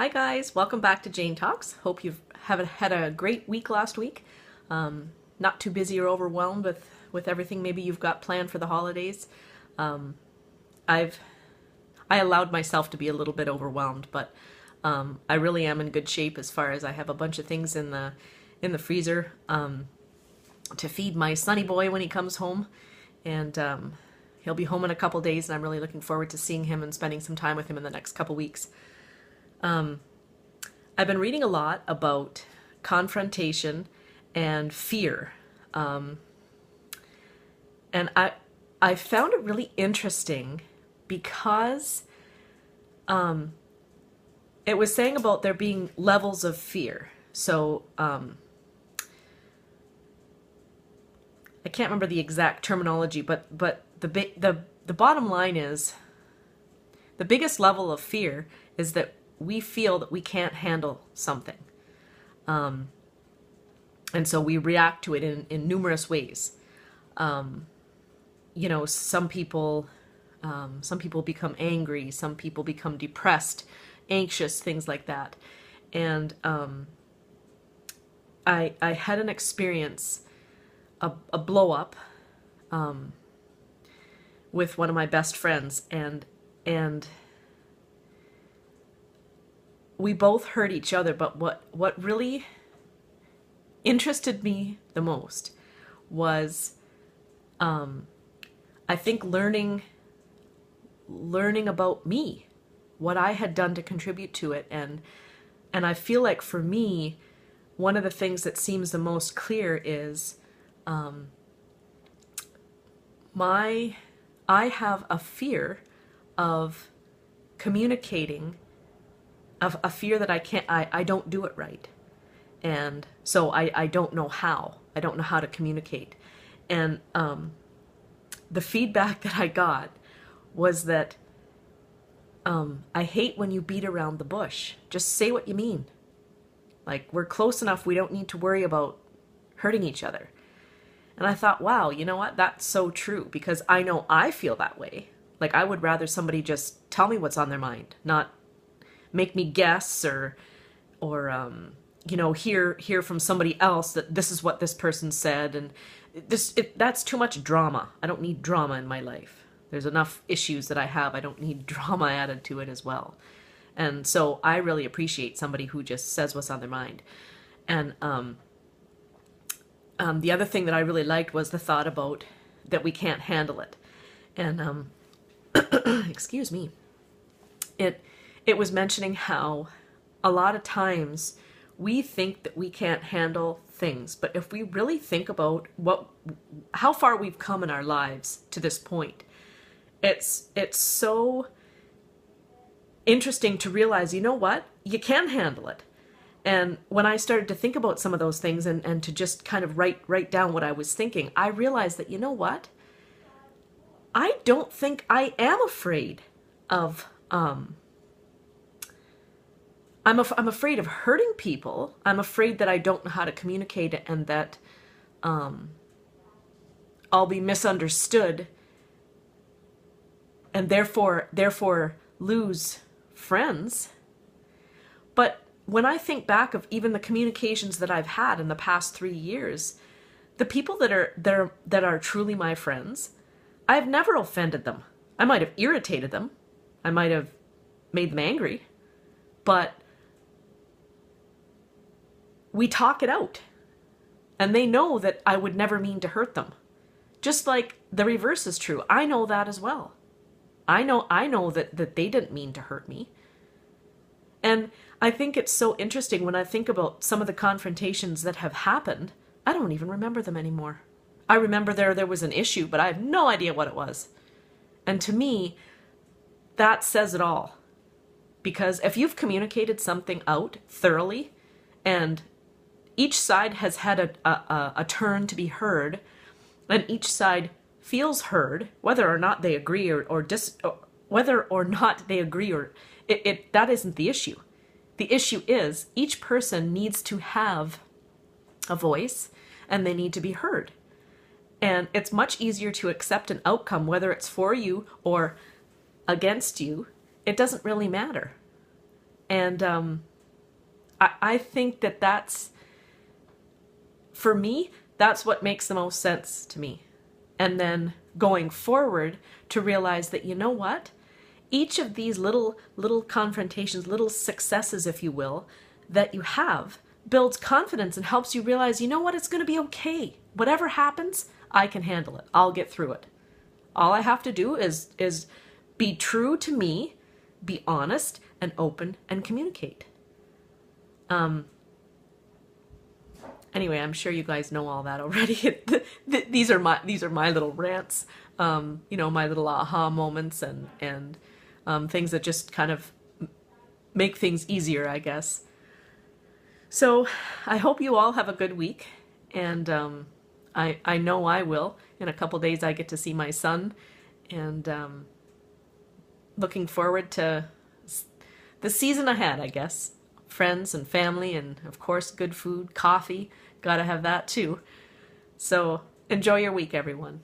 Hi guys, welcome back to Jane Talks. Hope you've had a great week last week. Not too busy or overwhelmed with everything maybe you've got planned for the holidays. I allowed myself to be a little bit overwhelmed, but I really am in good shape as far as I have a bunch of things in the freezer to feed my sonny boy when he comes home, and he'll be home in a couple days, and I'm really looking forward to seeing him and spending some time with him in the next couple weeks. I've been reading a lot about confrontation and fear. And I found it really interesting because it was saying about there being levels of fear. So I can't remember the exact terminology, but the bottom line is the biggest level of fear is that we feel that we can't handle something. And so we react to it in numerous ways. Some people become angry, some people become depressed, anxious, things like that. And I had an experience, a blow up with one of my best friends, and we both hurt each other, but what really interested me the most was I think learning about me, what I had done to contribute to it, and I feel like for me, one of the things that seems the most clear is I have a fear of communicating, of a fear that I don't do it right. And so I don't know how. I don't know how to communicate. And the feedback that I got was that I hate when you beat around the bush. Just say what you mean. Like, we're close enough, we don't need to worry about hurting each other. And I thought, wow, you know what? That's so true, because I know I feel that way. Like, I would rather somebody just tell me what's on their mind, not make me guess or hear from somebody else that this is what this person said, and that's too much drama. I don't need drama in my life. There's enough issues that I have. I don't need drama added to it as well. And so I really appreciate somebody who just says what's on their mind. And the other thing that I really liked was the thought about that we can't handle it. And excuse me. It was mentioning how a lot of times we think that we can't handle things, but if we really think about how far we've come in our lives to this point, it's so interesting to realize, you know what? You can handle it. And when I started to think about some of those things and to just kind of write down what I was thinking, I realized that, you know what? I don't think I am afraid of I'm afraid of hurting people. I'm afraid that I don't know how to communicate it, and that I'll be misunderstood and therefore lose friends. But when I think back of even the communications that I've had in the past 3 years, the people that are truly my friends, I've never offended them. I might have irritated them. I might have made them angry, but we talk it out, and they know that I would never mean to hurt them. Just like the reverse is true. I know that as well. I know that they didn't mean to hurt me. And I think it's so interesting when I think about some of the confrontations that have happened. I don't even remember them anymore. I remember there was an issue, but I have no idea what it was. And to me, that says it all. Because if you've communicated something out thoroughly, and each side has had a turn to be heard, and each side feels heard, whether or not they agree or whether or not they agree, or that isn't the issue. The issue is each person needs to have a voice, and they need to be heard. And it's much easier to accept an outcome, whether it's for you or against you. It doesn't really matter. And I think that that's, for me, that's what makes the most sense to me. And then going forward to realize that, you know what? Each of these little confrontations, little successes, if you will, that you have builds confidence and helps you realize, you know what? It's going to be okay. Whatever happens, I can handle it. I'll get through it. All I have to do is be true to me, be honest and open and communicate. Anyway, I'm sure you guys know all that already. These are my little rants, my little aha moments and things that just kind of make things easier, I guess. So I hope you all have a good week, and I know I will. In a couple days, I get to see my son, and looking forward to the season ahead, I guess. Friends and family, and of course, good food, coffee. Gotta have that too. So enjoy your week, everyone.